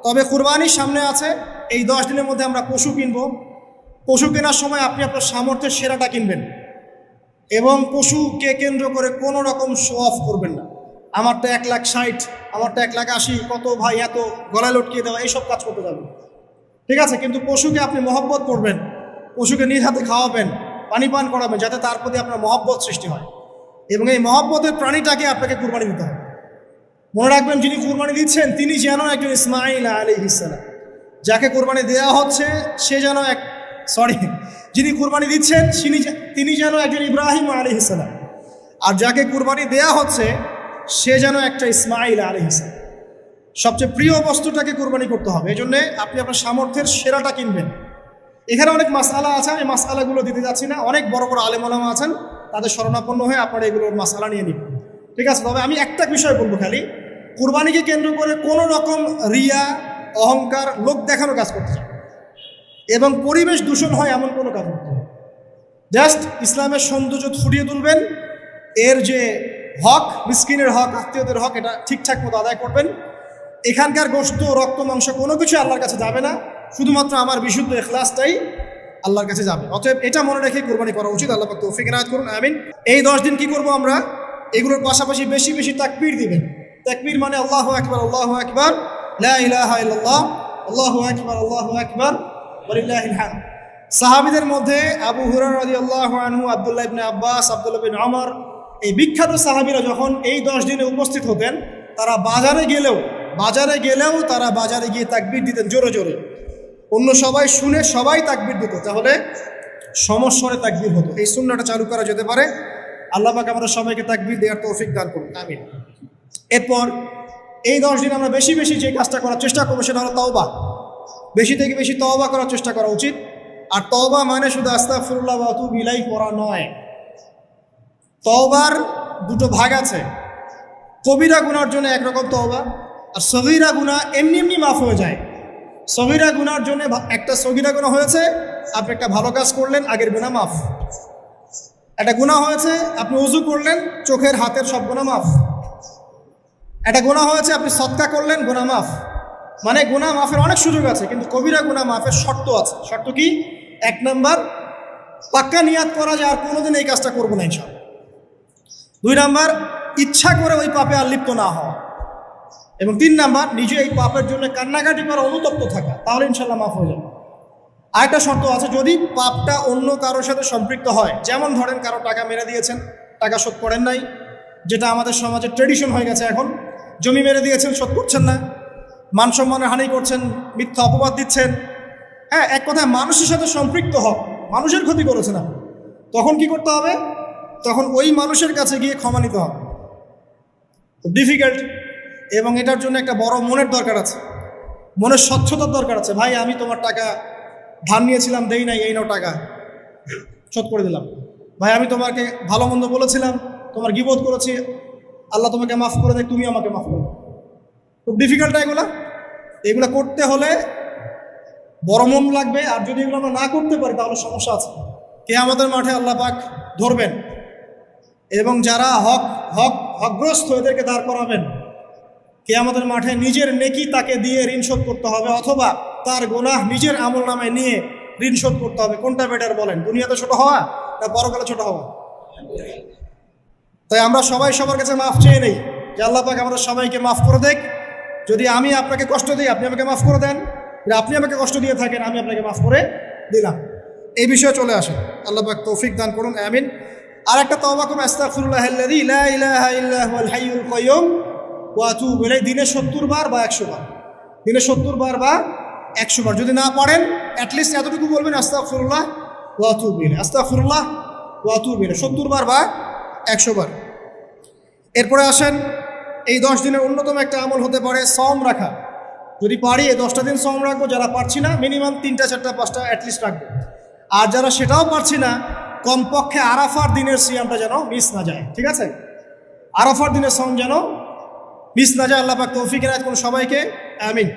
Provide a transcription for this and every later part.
তবে কুরবানির সামনে আছে, এই 10 দিনের মধ্যে আমরা পশু কিনবো। পশু কেনার সময় আপনি আপনার সামর্থ্যের সেরাটা কিনবেন এবং পশুকে কেন্দ্র করে কোনো রকম শো অফ করবেন না। আমারটা 1,60,000, আমারটা 1,80,000, কত ভাই এত, গলায় লটকিয়ে দেওয়া, এইসব কাজ করতে যাবেন, ঠিক আছে? কিন্তু পশুকে আপনি মহব্বত করবেন, পশুকে নিজ হাতে খাওয়াবেন, পানি পান করাবেন, যাতে তার প্রতি আপনার মহব্বত সৃষ্টি হয়। এবং এই মহব্বতের প্রাণীটাকে আপনাকে কুরবানি দিতে হবে। মনে রাখবেন, যিনি কুরবানি দিচ্ছেন তিনি যেন একজন ইসমাইল আলাইহিস সালাম, যাকে কুরবানি দেওয়া হচ্ছে সে যেন যিনি কুরবানি দিচ্ছেন তিনি যেন একজন ইব্রাহিম আলাইহিস সালাম, আর যাকে কুরবানি দেয়া হচ্ছে সে যেন একটা ইসমাইল আলাইহিস সালাম। সবচেয়ে প্রিয় বস্তুটাকে কুরবানি করতে হবে। এই জন্যে আপনি আপনার সামর্থ্যের সেরাটা কিনবেন। এখানে অনেক মাসআলা আছে, আমি মাসআলাগুলো দিতে যাচ্ছি না। অনেক বড় বড় আলেম ওলামা আছেন, তাদের শরণাপন্ন হয়ে আপনারা এগুলোর মাসআলা নিয়ে নিন, ঠিক আছে? তবে আমি একটা বিষয় বলবো, খালি কুরবানিকে কেন্দ্র করে কোনো রকম রিয়া, অহংকার, লোক দেখানো কাজ করতে চান এবং পরিবেশ দূষণ হয় এমন কোনো কাজ করতে হবে। জাস্ট ইসলামের সৌন্দর্য ফুটিয়ে তুলবেন, এর যে হক, মিসকিনের হক, আত্মীয়দের হক, এটা ঠিকঠাক মতো আদায় করবেন। এখানকার গোশত, রক্ত, মাংস কোনো কিছু আল্লাহর কাছে যাবে না, শুধুমাত্র আমার বিশুদ্ধ ইখলাসটাই আল্লাহর কাছে যাবে। অতএব এটা মনে রেখে কুরবানি করা উচিত। আল্লাহ পাক তৌফিক এনায়েত করুন, আমিন। এই 10 দিন কি করব আমরা? এগুলোর পাশাপাশি বেশি বেশি তাকবীর দিবেন। তাকবীর মানে আল্লাহু আকবার, আল্লাহু আকবার, লা ইলাহা ইল্লাল্লাহ, আল্লাহু আকবার, আল্লাহু আকবার, ওয়ালিল্লাহিল হামদ। সাহাবীদের মধ্যে আবু হুরায়রা রাদিয়াল্লাহু আনহু, আব্দুল্লাহ ইবনে আব্বাস, আব্দুল্লাহ বিন ওমর, এই বিখ্যাত সাহাবীরা যখন এই 10 দিনে উপস্থিত হতেন, তারা বাজারে গেলেও তারা বাজারে গিয়ে তাকবীর দিতেন জোরে জোরে। অন্য সবাই শুনে সবাই তাকবীর দিত, তাহলে সমস্বরে তাকবীর হতো। এই সুন্নাহটা চালু করা যেতে পারে। আল্লাহ পাক আমাদের সবাইকে তাকবীর দেওয়ার তৌফিক দান করুন, আমিন। এরপর এই 10 দিন আমরা বেশি বেশি যে কাজটা করার চেষ্টা করবো সেটা হলো তওবা। বেশি থেকে বেশি তওবা করার চেষ্টা করা উচিত। আর তওবা মানে শুধু আস্তাগফিরুল্লাহ ওয়া আতুবু ইলাইহি পড়া নয়। তওবার দুটো ভাগ আছে। কবিরা গুনার জন্য একরকম তওবা, আর সগীরা গুনাহ এমনি এমনি মাফ হয়ে যায়। সগীরা গুনার জন্য একটা সগীরা গুনাহ হয়েছে, আপনি একটা ভালো কাজ করলেন, আগের গুনাহ মাফ। একটা গুনাহ হয়েছে, আপনি ওযু করলেন, চোখের হাতের সব গুনাহ মাফ। একটা গুনাহ হয়েছে, আপনি সদকা করলেন, গুনাহ মাফ। মানে গুনাহ মাফের অনেক সুযোগ আছে, কিন্তু কবিরা গুনাহ মাফের শর্ত আছে। শর্ত কি? 1 নাম্বার, পাক্কা নিয়াত করা যায় আর কোনোদিন এই কাজটা করবো না ইনশাআল্লাহ। 2 নাম্বার, ইচ্ছা করে ওই পাপে আর লিপ্ত না হওয়া। এবং 3 নাম্বার, নিজে এই পাপের জন্য কান্নাকাটি করা, অনুতপ্ত থাকা, তাহলে ইনশাআল্লাহ মাফ হয়ে যাবে। আরেকটা শর্ত আছে, যদি পাপটা অন্য কারোর সাথে সম্পৃক্ত হয়, যেমন ধরেন কারো টাকা মেরে দিয়েছেন, টাকা শোধ করেন নাই, যেটা আমাদের সমাজের ট্রেডিশন হয়ে গেছে এখন। জমি মেরে দিয়েছেন, শোধ করছেন না, মান সম্মানের হানি করছেন, মিথ্যা অপবাদ দিচ্ছেন, হ্যাঁ, এক কথায় মানুষের সাথে সম্পৃক্ত হক, মানুষের ক্ষতি করেছেন আপনি, তখন কি করতে হবে? তখন ওই মানুষের কাছে গিয়ে ক্ষমা নিতে হবে। খুব ডিফিকাল্ট, এবং এটার জন্য একটা বড় মনের দরকার আছে, মনের স্বচ্ছতার দরকার আছে। ভাই, আমি তোমার টাকা ধার নিয়েছিলাম, দেই নাই, এই নাও টাকা, শোধ করে দিলাম। ভাই, আমি তোমাকে ভালো মন্দ বলেছিলাম, তোমার গীবত করেছি, আল্লাহ তোমাকে মাফ করে দেয়, তুমি আমাকে মাফ করে দাও। খুব ডিফিকাল্ট এগুলা করতে হলে বড় মন লাগবে। আর যদি এগুলো আমরা না করতে পারি তাহলে সমস্যা আছে। কিয়ামতের মাঠে আল্লাহ পাক ধরবেন এবং যারা হকগ্রস্ত এদেরকে দাঁড় করাবেন। কিয়ামতের মাঠে নিজের নেকি তাকে দিয়ে ঋণ শোধ করতে হবে, অথবা তার গুনাহ নিজের আমল নামায় নিয়ে ঋণ শোধ করতে হবে। কোনটা বেটার বলেন? দুনিয়াতে ছোট হওয়া না পরকালে ছোট হওয়া? তাই আমরা সবাই সবার কাছে মাফ চেয়ে নেই যে আল্লাহ পাক আমাদের সবাইকে মাফ করে দেখ। যদি আমি আপনাকে কষ্ট দিই, আপনি আমাকে মাফ করে দেন। যদি আপনি আমাকে কষ্ট দিয়ে থাকেন, আমি আপনাকে মাফ করে দিলাম। এই বিষয়ে চলে আসে। আল্লাহ পাক তৌফিক দান করুন, আমিন। আর একটা তওবা করুন, আস্তাগফিরুল্লাহাল্লাযী লা ইলাহা ইল্লা হুয়াল হাইয়ুল কাইয়্যুম ওয়া আতুবু ইলাইহি, দিনে 70 বার বা 100 বার, দিনে 70 বার বা 100 বার। যদি না পারেন, অ্যাটলিস্ট এতটুকু বলবেন, আস্তাগফিরুল্লাহ ওয়া আতুবু ইলাইহি, আস্তাগফিরুল্লাহ ওয়া আতুবু ইলাইহি, 70 বার বা 100 বার। এরপরে আসেন, এই 10 দিনের অন্যতম একটা আমল হতে পারে সওম রাখা। যদি পারি এই 10টা দিন সওম রাখবো, যারা পারছি না মিনিমাম 3টা 4টা 5টা অ্যাটলিস্ট রাখবো। আর যারা সেটাও পারছি না, কমপক্ষে আরাফার দিনের সিয়ামটা যেন মিস না যায়, ঠিক আছে? আরাফার দিনের সওম যেন মিস না যায়। আল্লাহ পাক তৌফিক এনায়েত করুন সবাইকে, আমিন।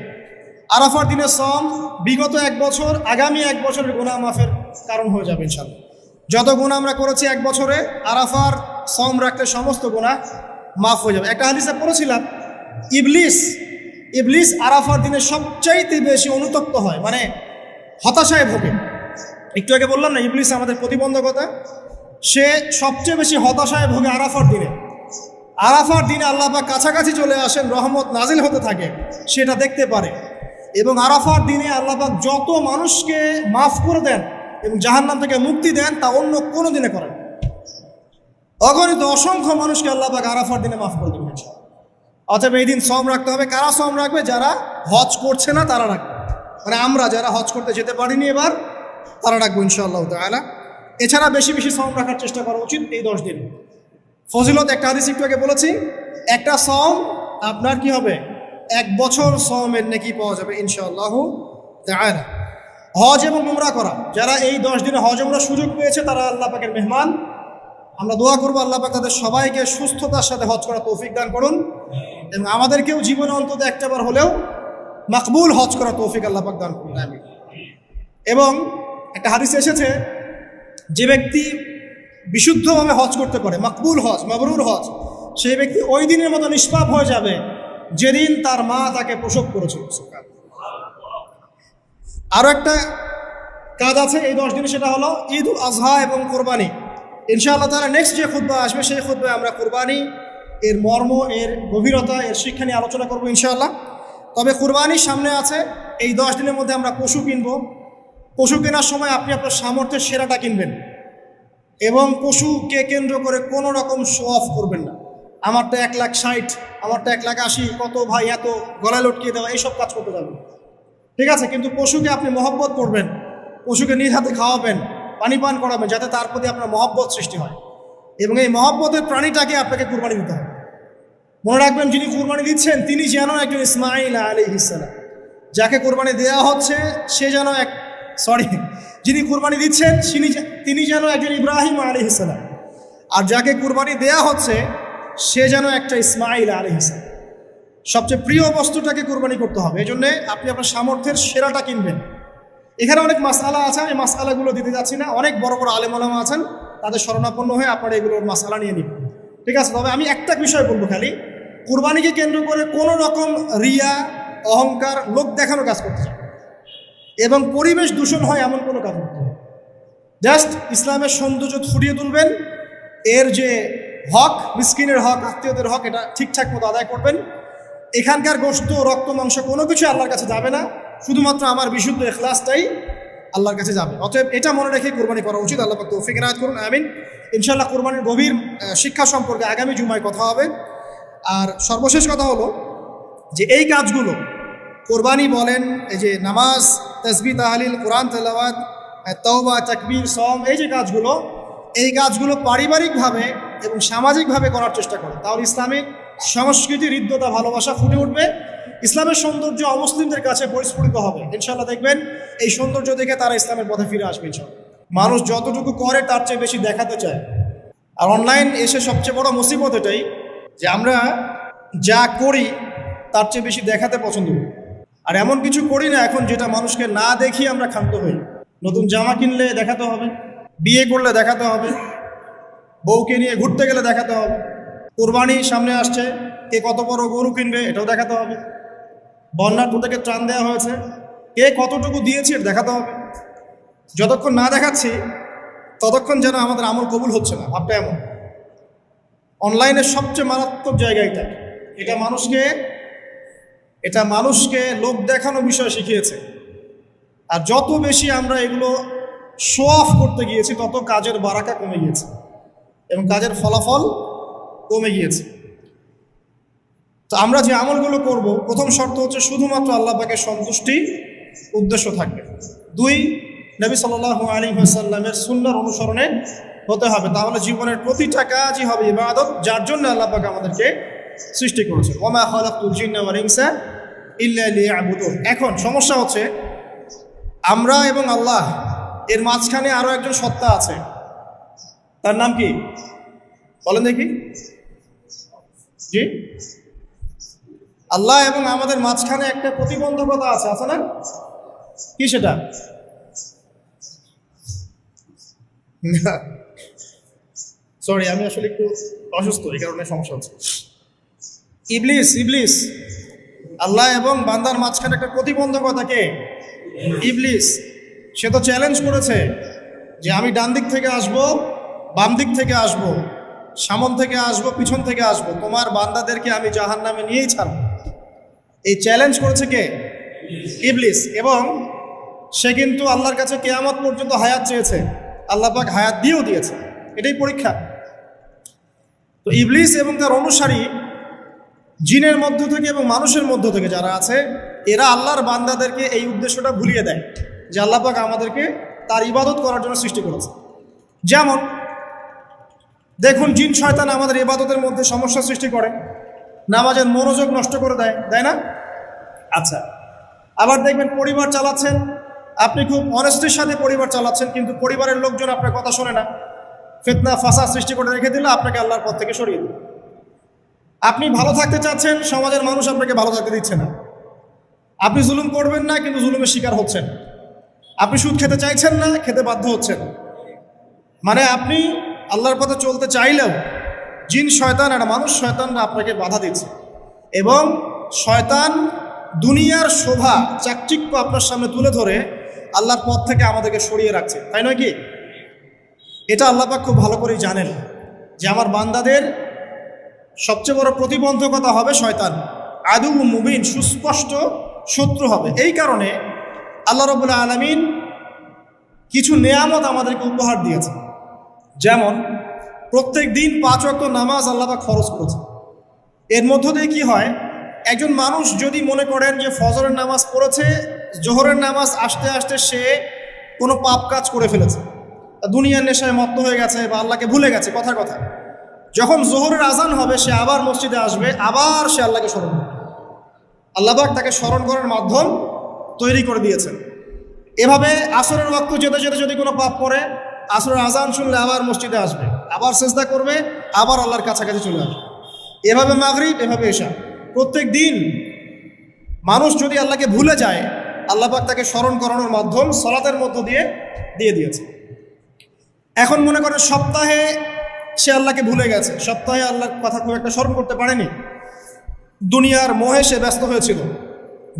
আরাফার দিনের সওম বিগত 1 বছর, আগামী 1 বছরের গুনাহ মাফের কারণ হয়ে যাবে ইনশাআল্লাহ। যত গুনাহ আমরা করেছি 1 বছরে, আরাফার সওম রাখলে সমস্ত গুনাহ মাফ হয়ে যাবে। একটা হাদিসে পড়েছিলাম, ইবলিস ইবলিস আরাফার দিনে সবচাইতে বেশি অনুতপ্ত হয়, মানে হতাশায় ভোগে। একটু আগে বললাম না ইবলিস আমাদের প্রতিবন্ধকতা, সে সবচেয়ে বেশি হতাশায় ভোগে আরাফার দিনে। আরাফার দিনে আল্লাহ পাক কাছাকাছি চলে আসেন, রহমত নাজিল হতে থাকে, সেটা দেখতে পারে। এবং আরাফার দিনে আল্লাহ পাক যত মানুষকে মাফ করে দেন এবং জাহান্নাম থেকে মুক্তি দেন তা অন্য কোনো দিনে করেন। অগণিত অসংখ্য মানুষকে আল্লাহ পাক আরাফার দিনে মাফ করে দেবেন। অতএব এই দিন সওম রাখতে হবে। কারা সওম রাখবে? যারা হজ করছে না তারা রাখবে, মানে আমরা যারা হজ করতে যেতে পারিনি এবার তারা রাখবো ইনশাআল্লাহ তাআলা। এছাড়া বেশি বেশি সওম রাখার চেষ্টা করা উচিত এই 10 দিন। ফজিলত একটা হাদিস একটু আগে বলেছি, একটা সওম আপনার কি হবে? 1 বছর সওমের নেকি পাওয়া যাবে ইনশাআল্লাহ তাআলা। হজ এবং উমরা করা, যারা এই 10 দিনে হজ উমরা সুযোগ পেয়েছে তারা আল্লাহ পাকের মেহমান। আমরা দোয়া করবো আল্লাহ পাক তাদের সবাইকে সুস্থতার সাথে হজ করা তৌফিক দান করুন, এবং আমাদেরকেও জীবনে অন্তত একটাবার হলেও মাকবুল হজ করা তৌফিক আল্লাহ পাক দান করুন, আমিন। এবং একটা হাদিসে এসেছে, যে ব্যক্তি বিশুদ্ধভাবে হজ করতে পারে, মাকবুল হজ, মাবরুর হজ, সেই ব্যক্তি ওই দিনের মতো নিষ্পাপ হয়ে যাবে যেদিন তার মা তাকে প্রসব করেছিল। আরও একটা কাজ আছে এই 10 দিনে, সেটা হলো ঈদ উল আজহা এবং কোরবানি। ইনশাআল্লাহ তাআলা নেক্সট যে খুতবা আসবে সেই খুতবায় আমরা কোরবানি, এর মর্ম, এর গভীরতা, এর শিক্ষা নিয়ে আলোচনা করবো ইনশাআল্লাহ। তবে কোরবানির সামনে আছে, এই 10 দিনের মধ্যে আমরা পশু কিনবো। পশু কেনার সময় আপনি আপনার সামর্থ্যের সেরাটা কিনবেন, এবং পশুকে কেন্দ্র করে কোনো রকম শো অফ করবেন না। আমারটা 1,60,000, আমারটা 1,80,000, কত ভাই এত গলায় লটকিয়ে দেওয়া, এইসব কাজ করতে যাবেন, ঠিক আছে? কিন্তু পশুকে আপনি মহব্বত করবেন, পশুকে নিজ হাতে খাওয়াবেন, পানি পান করাবেন, যাতে তার প্রতি আপনার মহব্বত সৃষ্টি হয়। এবং এই মহব্বতের প্রাণীটাকে আপনাকে কুরবানি দিতে হবে। মনে রাখবেন, যিনি কুরবানি দিচ্ছেন তিনি যেন একজন ইসমাঈল আলাইহিস সালাম, যাকে কুরবানি দেওয়া হচ্ছে সে যেন যিনি কুরবানি দিচ্ছেন তিনি যেন একজন ইব্রাহিম আলাইহিস সালাম, আর যাকে কুরবানি দেওয়া হচ্ছে সে যেন একটা ইসমাঈল আলাইহিস সালাম। সবচেয়ে প্রিয় বস্তুটাকে কুরবানি করতে হবে। এই জন্যে আপনি আপনার সামর্থ্যের সেরাটা কিনবেন। এখানে অনেক মাসআলা আছে, আমি মাসআলাগুলো দিতে যাচ্ছি না। অনেক বড় বড় আলেম ওলামা আছেন, তাদের শরণাপন্ন হয়ে আপনারা এগুলোর মাসআলা নিয়ে নিন, ঠিক আছে? তবে আমি একটা বিষয় বলবো, খালি কুরবানিকে কেন্দ্র করে কোনো রকম রিয়া, অহংকার, লোক দেখানো কাজ করতে চান এবং পরিবেশ দূষণ হয় এমন কোনো কাজ করতে হবে। জাস্ট ইসলামের সৌন্দর্য ফুটিয়ে তুলবেন, এর যে হক, মিসকিনের হক, আত্মীয়দের হক, এটা ঠিকঠাক মতো আদায় করবেন। এখানকার গোশত, রক্ত, মাংস কোনো কিছু আল্লাহর কাছে যাবে না, শুধুমাত্র আমার বিশুদ্ধ ইখলাসটাই আল্লাহর কাছে যাবে। অতএব এটা মনে রেখে কুরবানি করা উচিত। আল্লাহ পাক তৌফিক ইনায়াত করুন, আমিন। ইনশাআল্লাহ কুরবানির গভীর শিক্ষা সম্পর্কে আগামী জুমায় কথা হবে। আর সর্বশেষ কথা হলো যে এই কাজগুলো, কোরবানি বলেন, এই যে নামাজ, তাসবিহ, তাহলিল, কোরআন তেলাওয়াত, তওবা, তাকবীর, সওম, এই কাজগুলো পারিবারিকভাবে এবং সামাজিকভাবে করার চেষ্টা করে, তাহলে ইসলামিক সংস্কৃতি, হৃদ্যতা, ভালোবাসা ফুটে উঠবে। ইসলামের সৌন্দর্য অমুসলিমদের কাছে পরিস্ফুটিত হবে। ইনশাআল্লাহ দেখবেন এই সৌন্দর্য দেখে তারা ইসলামের পথে ফিরে আসবে ইনশাআল্লাহ। মানুষ যতটুকু করে তার চেয়ে বেশি দেখাতে চায়। আর অনলাইন এসে সবচেয়ে বড় মুসিবত এটাই যে আমরা যা করি তার চেয়ে বেশি দেখাতে পছন্দ করি। আর এমন কিছু করি না এখন যেটা মানুষকে না দেখিয়ে আমরা ক্ষান্ত হই। নতুন জামা কিনলে দেখাতে হবে, বিয়ে করলে দেখাতে হবে, বউকে নিয়ে ঘুরতে গেলে দেখাতে হবে, কোরবানি সামনে আসছে, কে কত বড় গরু কিনবে এটাও দেখাতে হবে, বন্যার থেকে ত্রাণ দেওয়া হয়েছে, কে কতটুকু দিয়েছে দেখাতে হবে। যতক্ষণ না দেখাচ্ছি ততক্ষণ যেন আমাদের আমল কবুল হচ্ছে না। ভাবটা এমন। অনলাইনের সবচেয়ে মারাত্মক জায়গা এটা মানুষকে লোক দেখানো বিষয় শিখিয়েছে। আর যত বেশি আমরা এগুলো শো অফ করতে গিয়েছি তত কাজের বারাকা কমে গিয়েছে এবং কাজের ফলাফল কমে গিয়েছে। তো আমরা যে আমলগুলো করব, প্রথম শর্ত হচ্ছে শুধুমাত্র আল্লাহ পাকের সন্তুষ্টি উদ্দেশ্য থাকবে। 2, নবী সাল্লাল্লাহু আলাইহি ওয়াসাল্লামের সুন্নাহর অনুসরণে হতে হবে। তাহলে জীবনের প্রতিটা কাজই হবে ইবাদত, যার জন্য আল্লাহ পাক আমাদেরকে সৃষ্টি করেছেন। ওয়া মা খালাকতুল জিন্না ওয়াল ইনসা ইল্লা লিয়াবুদুন। এখন সমস্যা হচ্ছে আমরা এবং আল্লাহ এর মাঝখানে আরো একজন সত্তা আছে। তার নাম কি বলেন দেখি? জি, আল্লাহ এবং আমাদের মাঝখানে একটা প্রতিবন্ধকতা আছে না? কি সেটা? সরি, আমি আসলে একটু অসুস্থ, এই কারণে সমস্যা হচ্ছে। ইবলিস আল্লাহ এবং বান্দার মাঝখানে একটা প্রতিবন্ধকতা কে? ইবলিস। সে তো চ্যালেঞ্জ করেছে যে আমি ডান দিক থেকে আসব, বাম দিক থেকে আসব, সামন থেকে আসব, পিছন থেকে আসব, তোমার বান্দাদেরকে আমি জাহান্নামে নিয়েই ছাড়ব। এই চ্যালেঞ্জ করেছে কে? ইবলিস। এবং সে কিন্তু আল্লাহর কাছে কিয়ামত পর্যন্ত হায়াত চেয়েছে, আল্লাহ পাক হায়াত দিয়েও দিয়েছে। এটাই পরীক্ষা। তো ইবলিস এবং তার অনুসারী জিনের মধ্য থেকে এবং মানুষের মধ্য থেকে যারা আছে, এরা আল্লাহর বান্দাদেরকে এই উদ্দেশ্যটা ভুলিয়ে দেয় যে আল্লাহ পাক আমাদেরকে তার ইবাদত করার জন্য সৃষ্টি করেছে। যেমন দেখুন, জিন শয়তান আমাদের ইবাদতের মধ্যে সমস্যা সৃষ্টি করে, নামাজের মনোযোগ নষ্ট করে দেয়, তাই না? আচ্ছা, আবার দেখবেন পরিবার চালাচ্ছেন, আপনি খুব অনেস্টির সাথে পরিবার চালাচ্ছেন, কিন্তু পরিবারের লোকজন আপনার কথা শোনে না, ফিতনা ফাসাদ সৃষ্টি করে রেখে দিল, আপনাকে আল্লাহর পথ থেকে সরিয়ে দিল। আপনি ভালো থাকতে চাচ্ছেন, সমাজের মানুষ আপনাকে ভালো থাকতে দিচ্ছে না। আপনি জুলুম করবেন না, কিন্তু জুলুমের শিকার হচ্ছেন। আপনি সুদ খেতে চাইছেন না, খেতে বাধ্য হচ্ছেন। মানে আপনি আল্লাহর পথে চলতে চাইলেও জিন শয়তান আর মানুষ শয়তানরা আপনাকে বাধা দিচ্ছে, এবং শয়তান দুনিয়ার শোভা চাকচিক্য আপনার সামনে তুলে ধরে আল্লাহর পথ থেকে আমাদেরকে সরিয়ে রাখছে, তাই নয় কি? এটা আল্লাহ পাক খুব ভালো করেই জানেন যে আমার বান্দাদের সবচেয়ে বড় প্রতিবন্ধকতা হবে শয়তান, আদু মুবিন, সুস্পষ্ট শত্রু হবে। এই কারণে আল্লাহ রাব্বুল আলামিন কিছু নেয়ামত আমাদেরকে উপহার দিয়েছে। যেমন প্রত্যেক দিন 5 ওয়াক্ত নামাজ আল্লাহ পাক ফরজ করেছে। এর মধ্য দিয়ে কি হয়, একজন মানুষ যদি মনে করেন যে ফজরের নামাজ পড়েছে, জোহরের নামাজ আসতে আসতে সে কোনো পাপ কাজ করে ফেলেছে, দুনিয়ার নেশায় মত্ত হয়ে গেছে বা আল্লাহকে ভুলে গেছে, কথার কথা, যখন জোহরের আজান হবে সে আবার মসজিদে আসবে, আবার সে আল্লাহকে স্মরণ করবে। আল্লাহ পাক তাকে স্মরণ করার মাধ্যম তৈরি করে দিয়েছেন। এভাবে আসরের ওয়াক্ত যেতে যেতে যদি কোনো পাপ করে, আসরের আজান শুনলে আবার মসজিদে আসবে, আবার সেজদা করবে, আবার আল্লাহর কাছাকাছি চলে আসবে। এভাবে মাগরিব, এভাবে এশা। প্রত্যেক দিন মানুষ যদি আল্লাহকে ভুলে যায়, আল্লাহ পাক তাকে স্মরণ করানোর মাধ্যম সালাতের মধ্য দিয়ে দিয়েছে। এখন মনে করেন সপ্তাহে সে আল্লাহকে ভুলে গেছে, সপ্তাহে আল্লাহর কথা খুব একটা স্মরণ করতে পারেনি, দুনিয়ার মোহে সে ব্যস্ত হয়েছিল।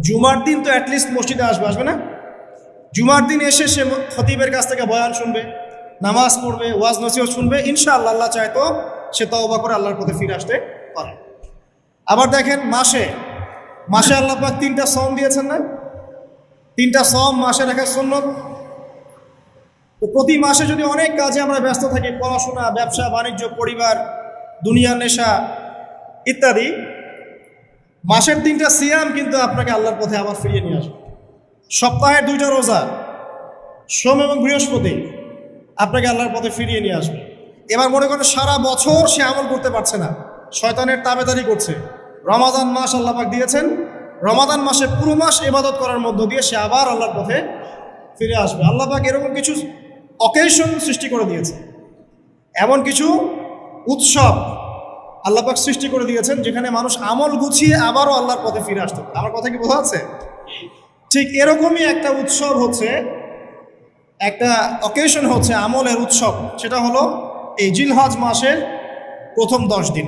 জুমার দিন তো অ্যাটলিস্ট মসজিদে আসবে না? জুমার দিন এসে সে খতিবের কাছ থেকে বয়ান শুনবে, নামাজ পড়বে, ওয়াজ নসিহত শুনবে, ইনশাআল্লাহ আল্লাহ চাইতো সে তওবা করে আল্লাহর পথে ফিরে আসতে পারে। আবার দেখেন মাসে আল্লাহ পাক 3টা সম দিয়েছেন না? 3টা সম মাসে রাখার সুন্নত। তো প্রতি মাসে যদি অনেক কাজে আমরা ব্যস্ত থাকি, পড়াশোনা, ব্যবসা বাণিজ্য, পরিবার, দুনিয়ার নেশা ইত্যাদি, মাসের 3টা সিয়াম কিন্তু আপনাকে আল্লাহর পথে আবার ফিরিয়ে নিয়ে আসবে। সপ্তাহের 2টা রোজা, সোম এবং বৃহস্পতি, আপনাকে আল্লাহর পথে ফিরিয়ে নিয়ে আসবে। এবার মনে করেন সারা বছর সে আমল করতে পারছে না, শয়তানের তাবেদারি করছে। রমাদান মাস আল্লাহ পাক দিয়েছেন, রমাদান মাসে পুরো মাস ইবাদত করার মধ্য দিয়ে সে আবার আল্লাহর পথে ফিরে আসবে। আল্লাহ পাক এরকম কিছু অকেশন সৃষ্টি করে দিয়েছে, এমন কিছু উৎসব আল্লাহ পাক সৃষ্টি করে দিয়েছেন যেখানে মানুষ আমল গুছিয়ে আবারও আল্লাহর পথে ফিরে আসতে পারে। আমার কথা কি বোঝা যাচ্ছে? ঠিক এরকমই একটা উৎসব হচ্ছে, একটা অকেশন হচ্ছে আমলের উৎসব, সেটা হলো এই জিলহজ মাসের প্রথম 10 দিন।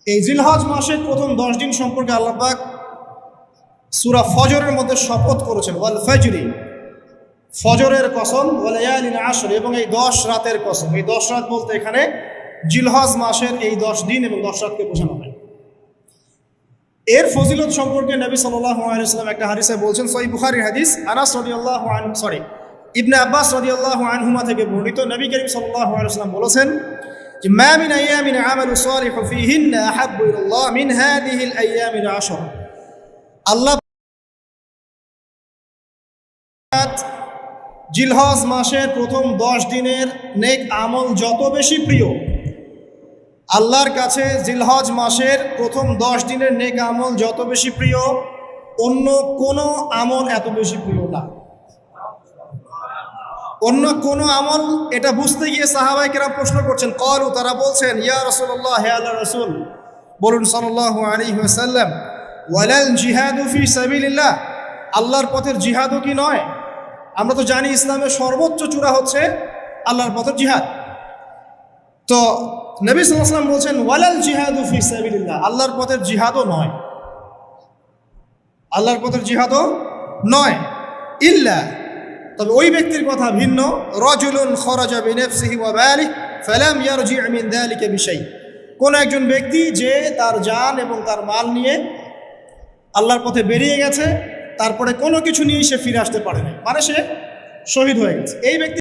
এই জিলহজ মাসের প্রথম 10 দিন সম্পর্কে আল্লাহ পাক সূরা ফজরের মধ্যে শপথ করেছেন, ওয়াল ফাজরি, ফজরের কসম, ওয়াল লায়ালিন আশর, এবং এই 10 রাতের কসম। এই 10 রাত বলতে এখানে জিলহজ মাসের এই 10 দিন এবং 10 রাতকে বোঝানো হয়। এর ফজিলত সম্পর্কে নবী সাল্লাল্লাহু আলাইহি ওয়াসাল্লাম একটা হাদিসে বলছেন, সহিহ বুখারীর হাদিস, আনাস রাদিয়াল্লাহু আনহু, ইবনে আব্বাস রাদিয়াল্লাহু আনহুমা থেকে বর্ণিত, নবী করিম সাল্লাল্লাহু আলাইহি ওয়াসাল্লাম বলেছেন যে মা মিন আইয়ামিন আমালু সালিহু ফীহিন্না আহাব্বু ইলাল্লাহ মিন হাযিহিল আইয়ামিল আশর। আল্লাহ জিলহজ মাসের প্রথম 10 দিনের নেক আমল যত বেশি প্রিয়, আল্লাহর কাছে জিলহজ মাসের প্রথম 10 দিনের নেক আমল যত বেশি প্রিয়, অন্য কোনো আমল এত বেশি প্রিয় না। অন্য কোনো আমল, এটা বুঝতে গিয়ে সাহাবায়ে কেরাম প্রশ্ন করছেন, ক্বালু, তারা বলছেন, ইয়া রাসূলুল্লাহ, হে আল্লাহর রাসূল, বলুন সাল্লাল্লাহু আলাইহি ওয়াসাল্লাম, ওয়ালাল জিহাদু ফি সাবিলিল্লাহ, আল্লাহর পথের জিহাদও কি নয়? আমরা তো জানি ইসলামের সর্বোচ্চ চূড়া হচ্ছে আল্লাহর পথের জিহাদ। তো নবী সাল্লাল্লাহু আলাইহি ওয়াসাল্লাম বলছেন, ওয়ালাল জিহাদু ফি সাবিলিল্লাহ, আল্লাহর পথের জিহাদও নয়। আল্লাহর পথের জিহাদও নয়। ইল্লা, তবে ওই ব্যক্তির কথা ভিন্ন, রাজুলুন খরাজা বিনাফসিহি ওয়া মালিহি ফালাম ইয়ারজি মিন যালিকা বিশাই, কোন একজন ব্যক্তি যে তার জান এবং তার মাল নিয়ে আল্লাহর পথে বেরিয়ে গেছে, তারপরে কোনো কিছু নিয়ে সে ফিরে আসতে পারে না, মানে সে শহীদ হয়ে গেছে। এই ব্যক্তি